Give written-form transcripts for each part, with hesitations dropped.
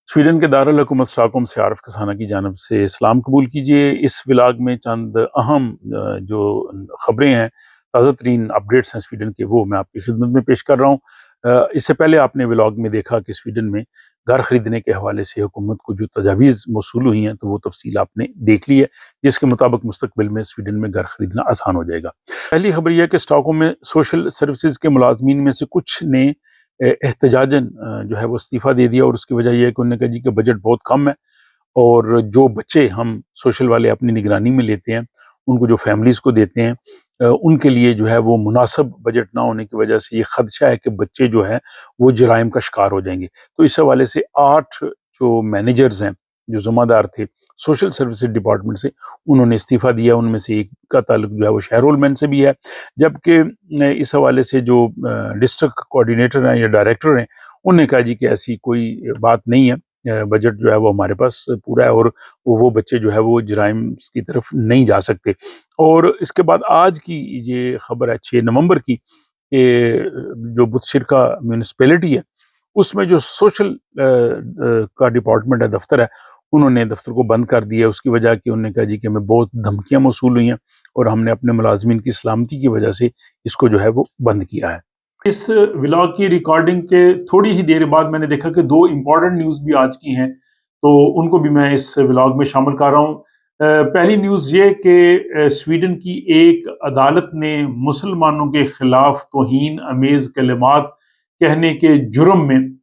Sweden के दारुल-हुकूमत Stockholm से आरिफ कसाना की जानिब से सलाम कबूल कीजिए। इस व्लॉग में चंद अहम जो खबरें हैं, ताज़ा तरीन अपडेट्स हैं स्वीडन के, वो मैं आपकी खिदमत में पेश कर रहा हूँ। इससे पहले आपने व्लॉग में देखा कि स्वीडन में घर खरीदने के हवाले से हुकूमत को जो तजावीज़ मौसूल हुई हैं, तो वो तफसील आपने देख ली है, जिसके मुताबिक मुस्तकबिल में स्वीडन में घर खरीदना आसान हो जाएगा। पहली खबर यह है कि स्टॉकहोम में सोशल सर्विसेज के मुलाजमीन में से कुछ ने एहतजाजन जो है वो इस्तीफ़ा दे दिया, और उसकी वजह यह है कि उन्होंने कहा जी कि बजट बहुत कम है, और जो बच्चे हम सोशल वाले अपनी निगरानी में लेते हैं, उनको जो फैमिलीज़ को देते हैं, उनके लिए जो है वो मुनासिब बजट ना होने की वजह से ये खदशा है कि बच्चे जो हैं वो जराइम का शिकार हो जाएंगे। तो इस हवाले से 8 जो मैनेजर्स हैं, जो ज़िम्मेदार थे सोशल सर्विसेज डिपार्टमेंट से, उन्होंने इस्तीफ़ा दिया। उनमें से एक का ताल्लुक जो है वो शेहरोलमैन से भी है, जबकि इस हवाले से जो डिस्ट्रिक्ट कोऑर्डिनेटर हैं या डायरेक्टर हैं, उन्होंने कहा जी कि ऐसी कोई बात नहीं है, बजट जो है वो हमारे पास पूरा है, और वो बच्चे जो है वो जराइम की तरफ नहीं जा सकते। और इसके बाद आज की ये खबर है 6 नवंबर की, जो बुतशिरका म्यूनिसिपैलिटी है, उसमें जो सोशल का डिपार्टमेंट है, दफ्तर है, उन्होंने दफ्तर को बंद कर दिया। उसकी वजह कि उन्होंने कहा जी कि हमें बहुत धमकियां मौसूल हुई हैं, और हमने अपने मुलाजमीन की सलामती की वजह से इसको जो है वो बंद किया है। इस व्लॉग की रिकॉर्डिंग के थोड़ी ही देर बाद मैंने देखा कि 2 इम्पॉर्टेंट न्यूज़ भी आज की हैं, तो उनको भी मैं इस व्लॉग में शामिल कर रहा हूँ। पहली न्यूज़ ये कि स्वीडन की एक अदालत ने मुसलमानों के खिलाफ तौहीन अमेज़ कलिमात कहने के जुर्म में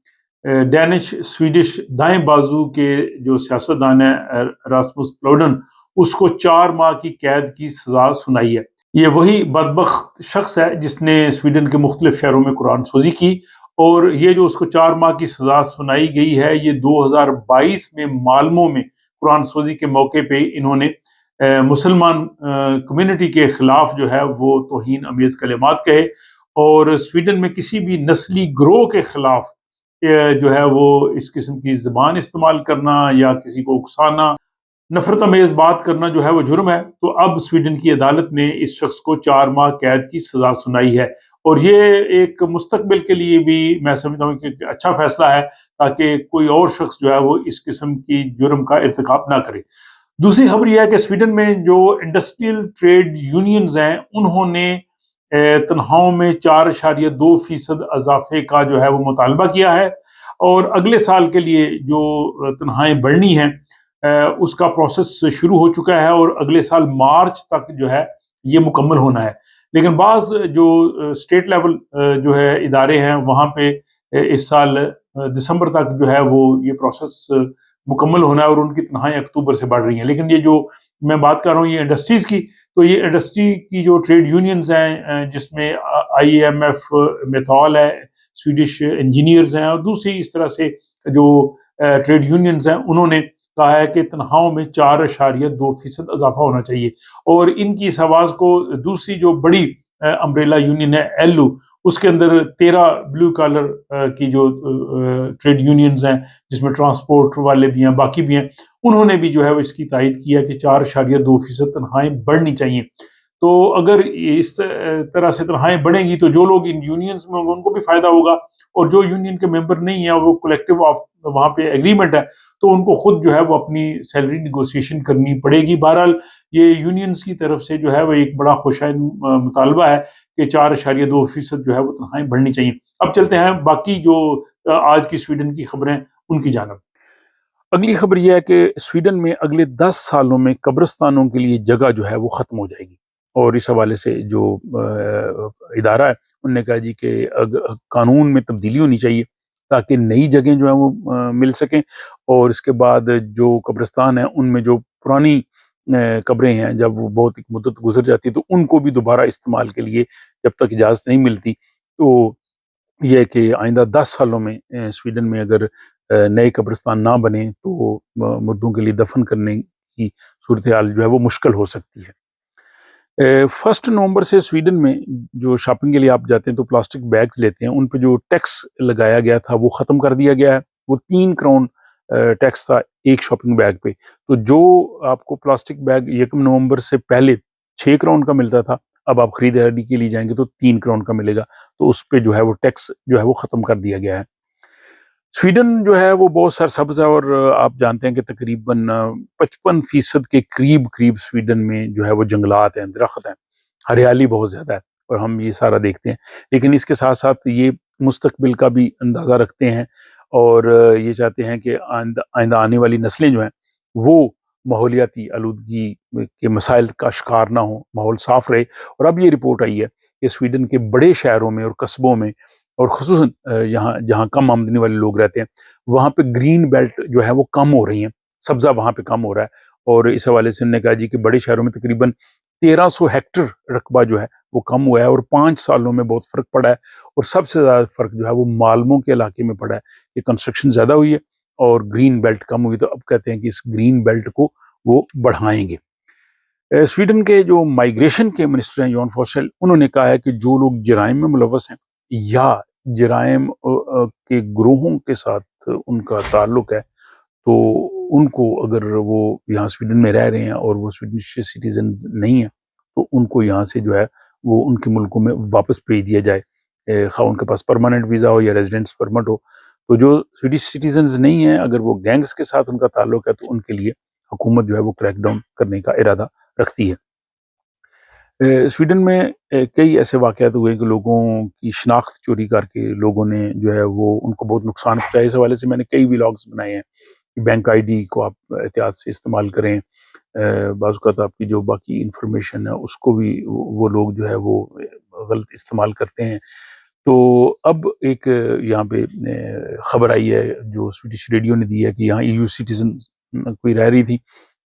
डैनिश स्वीडिश दाएं बाजू के जो सियासतदान है रास्मुस प्लोडन, उसको 4 माह की कैद की सजा सुनाई है। ये वही बदबख्त शख्स है जिसने स्वीडन के मुख्तलिफ शहरों में कुरान सोजी की, और ये जो उसको 4 माह की सजा सुनाई गई है, ये 2022 में माल्मो में कुरान सोजी के मौके पे इन्होंने मुसलमान कम्युनिटी के खिलाफ जो है वो तौहीन अमेज कलिमात कहे, और स्वीडन में किसी भी नस्ली ग्रोह के खिलाफ जो है वो इस किस्म की ज़बान इस्तेमाल करना या किसी को उकसाना, नफरत अमेज बात करना जो है वो जुर्म है। तो अब स्वीडन की अदालत ने इस शख्स को 4 माह कैद की सजा सुनाई है, और ये एक मुस्तकबिल के लिए भी मैं समझता हूँ कि अच्छा फैसला है, ताकि कोई और शख्स जो है वो इस किस्म की जुर्म का इर्तिकाब ना करे। दूसरी खबर यह है कि स्वीडन में जो इंडस्ट्रियल ट्रेड यूनियंस हैं, उन्होंने तनख्वाहों में 4.2% इजाफे का जो है वो मुतालबा किया है, और अगले साल के लिए जो तनख्वाहें बढ़नी हैं उसका प्रोसेस शुरू हो चुका है, और अगले साल मार्च तक जो है ये मुकम्मल होना है। लेकिन बाज़ जो स्टेट लेवल जो है इदारे हैं, वहाँ पे इस साल दिसंबर तक जो है वो ये प्रोसेस मुकम्मल होना है, और उनकी तनख्वाहें अक्टूबर से बढ़ रही हैं। लेकिन ये जो मैं बात कर रहा हूँ ये इंडस्ट्रीज़ की, तो ये इंडस्ट्री की जो ट्रेड यूनियंस हैं, जिसमें IAMF, मेथॉल है, स्वीडिश इंजीनियर्स हैं, और दूसरी इस तरह से जो ट्रेड यूनियंस हैं, उन्होंने कहा है कि तनख्वाहों में 4.2% इजाफा होना चाहिए। और इनकी इस आवाज़ को दूसरी जो बड़ी अम्ब्रेला यूनियन है एलयू, उसके अंदर 13 ब्लू कॉलर की जो ट्रेड यूनियंस हैं, जिसमें ट्रांसपोर्ट वाले भी हैं, बाकी भी हैं, उन्होंने भी जो है वो इसकी तायद किया कि 4.2% तनख्वाहें बढ़नी चाहिए। तो अगर इस तरह से तनख्वाहें बढ़ेंगी तो जो लोग इन यूनियंस में होंगे उनको भी फायदा होगा, और जो यूनियन के मेंबर नहीं है और वो कलेक्टिव ऑफ वहाँ पे एग्रीमेंट है, तो उनको खुद जो है वो अपनी सैलरी निगोशिएशन करनी पड़ेगी। बहरहाल ये यूनियंस की तरफ से जो है वो एक बड़ा खुशाइन मुतालबा है कि 4.2% जो है वो तनख्वाहें बढ़नी चाहिए। अब चलते हैं बाकी जो आज की स्वीडन की खबरें उनकी जानब। अगली खबर यह है कि स्वीडन में अगले 10 सालों में कब्रिस्तानों के लिए जगह जो है वो ख़त्म हो जाएगी, और इस हवाले से जो इदारा है, उन्होंने कहा जी कि कानून में तब्दीली होनी चाहिए, ताकि नई जगह जो है वो मिल सकें, और इसके बाद जो कब्रिस्तान है उनमें जो पुरानी कब्रें हैं, जब वो बहुत एक मुद्दत गुजर जाती है, तो उनको भी दोबारा इस्तेमाल के लिए जब तक इजाज़त नहीं मिलती, तो ये है कि आइंदा 10 सालों में स्वीडन में अगर नए कब्रिस्तान ना बने, तो मुर्दों के लिए दफन करने की सूरत हाल जो है वो मुश्किल हो सकती है। 1 नवंबर से स्वीडन में जो शॉपिंग के लिए आप जाते हैं तो प्लास्टिक बैग्स लेते हैं, उन पे जो टैक्स लगाया गया था वो ख़त्म कर दिया गया है। वो 3 क्राउन टैक्स था एक शॉपिंग बैग पे। तो जो आपको प्लास्टिक बैग 1 नवंबर से पहले 6 क्राउन का मिलता था, अब आप खरीदारी के लिए जाएंगे तो 3 क्राउन का मिलेगा। तो उस पे जो है वो टैक्स जो है वो ख़त्म कर दिया गया है। स्वीडन जो है वो बहुत सरसब्ज है और आप जानते हैं कि तकरीबन 55% के करीब स्वीडन में जो है वो जंगलात हैं, दरख्त हैं, हरियाली बहुत ज़्यादा है और हम ये सारा देखते हैं। लेकिन इसके साथ-साथ ये मुस्तकबिल का भी अंदाज़ा रखते हैं और ये चाहते हैं कि आइंदा आने वाली नस्लें जो हैं, वो माहौलियाती आलूदगी के मसाइल का शिकार ना हों, माहौल साफ़ रहे। और अब ये रिपोर्ट आई है कि स्वीडन के बड़े शहरों में और कस्बों में और ख़ुसूसन यहाँ जहाँ कम आमदनी वाले लोग रहते हैं, वहाँ पे ग्रीन बेल्ट जो है वो कम हो रही हैं, सब्ज़ा वहाँ पे कम हो रहा है। और इस हवाले से उन्होंने कहा जी कि बड़े शहरों में तकरीबन 1300 हेक्टेयर रकबा जो है वो कम हुआ है और 5 सालों में बहुत फ़र्क पड़ा है। और सबसे ज़्यादा फ़र्क जो है वो मालमो के इलाके में पड़ा है कि कंस्ट्रक्शन ज़्यादा हुई है और ग्रीन बेल्ट कम हुई। तो अब कहते हैं कि इस ग्रीन बेल्ट को वो बढ़ाएँगे। स्वीडन के जो माइग्रेशन के मिनिस्टर हैं जॉन फॉसेल, उन्होंने कहा है कि जो लोग जराइम में मुलव्वस हैं या जराइम के ग्रोहों के साथ उनका ताल्लुक है, तो उनको अगर वो यहाँ स्वीडन में रह रहे हैं और वो स्वीडिश सिटीजन नहीं है, तो उनको यहाँ से जो है वो उनके मुल्कों में वापस भेज दिया जाए, खा उनके पास परमानेंट वीज़ा हो या रेजिडेंस परमिट हो। तो जो स्वीडिश सिटीजन नहीं है, अगर वो गैंग्स के साथ उनका ताल्लुक है, तो उनके लिए हुकूमत जो है वो क्रैकडाउन करने का इरादा रखती है। स्वीडन में कई ऐसे वाक़यात हुए कि लोगों की शनाख्त चोरी करके लोगों ने जो है वो उनको बहुत नुकसान पहुँचाया। इस हवाले से मैंने कई व्लॉग्स बनाए हैं कि बैंक आईडी को आप एहतियात से इस्तेमाल करें। बाज़ औक़ात आपकी जो बाकी इन्फॉर्मेशन है उसको भी वो लोग जो है वो गलत इस्तेमाल करते हैं। तो अब एक यहाँ पे खबर आई है जो स्वीडिश रेडियो ने दी है कि यहाँ ईयू सिटीज़न कोई रह रही थी,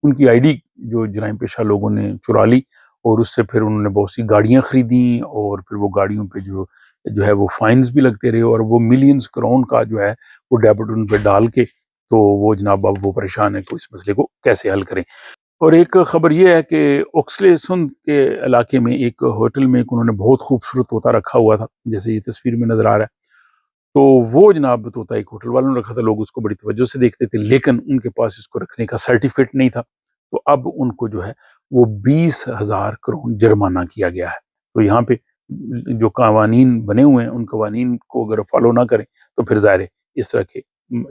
उनकी आईडी जो जराइम पेशा लोगों ने चुरा ली और उससे फिर उन्होंने बहुत सी गाड़ियाँ खरीदी और फिर वो गाड़ियों पे जो जो है वो फाइन्स भी लगते रहे और वो मिलियंस क्राउन का जो है वो डेबिट उन पे डाल के, तो वो जनाब अब वो परेशान है कि इस मसले को कैसे हल करें। और एक खबर ये है कि ओक्सलेसुंड के इलाके में एक होटल में एक उन्होंने बहुत खूबसूरत तोता रखा हुआ था, जैसे ये तस्वीर में नज़र आ रहा है। तो वो जनाब तोता एक होटल वालों ने रखा था, लोग उसको बड़ी तवज्जो से देखते थे, लेकिन उनके पास इसको रखने का सर्टिफिकेट नहीं था। तो अब उनको जो है वो 20,000 करोड़ जुर्माना किया गया है। तो यहाँ पे जो कवानीन बने हुए हैं, उन कवानीन को अगर फॉलो ना करें, तो फिर ज़ाहिर है इस तरह के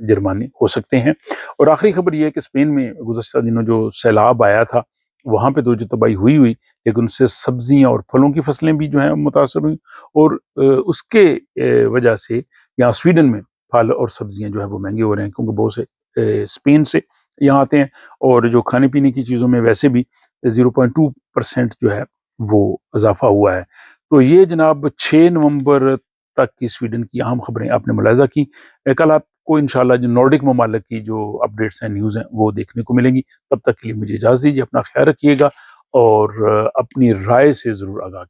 जुर्माने हो सकते हैं। और आखिरी खबर ये है कि स्पेन में गुज़श्ता दिनों जो सैलाब आया था, वहाँ पे तो जो तबाही हुई, लेकिन उससे सब्जियाँ और फलों की फसलें भी जो हैं मुतासर हुई और उसके वजह से यहाँ स्वीडन में फल और सब्जियां जो है वो महंगे हो रहे हैं, क्योंकि बहुत से स्पेन से यहाँ आते हैं और जो खाने पीने की चीज़ों में वैसे भी 0.2% जो है वो इजाफा हुआ है। तो ये जनाब 6 नवंबर तक की स्वीडन की अहम खबरें आपने मुलाहिजा की। कल आपको इंशाल्लाह जो नॉर्डिक ममालिक की जो अपडेट्स हैं, न्यूज़ हैं, वो देखने को मिलेंगी। तब तक के लिए मुझे इजाज़त दीजिए, अपना ख्याल रखिएगा और अपनी राय से ज़रूर आगाह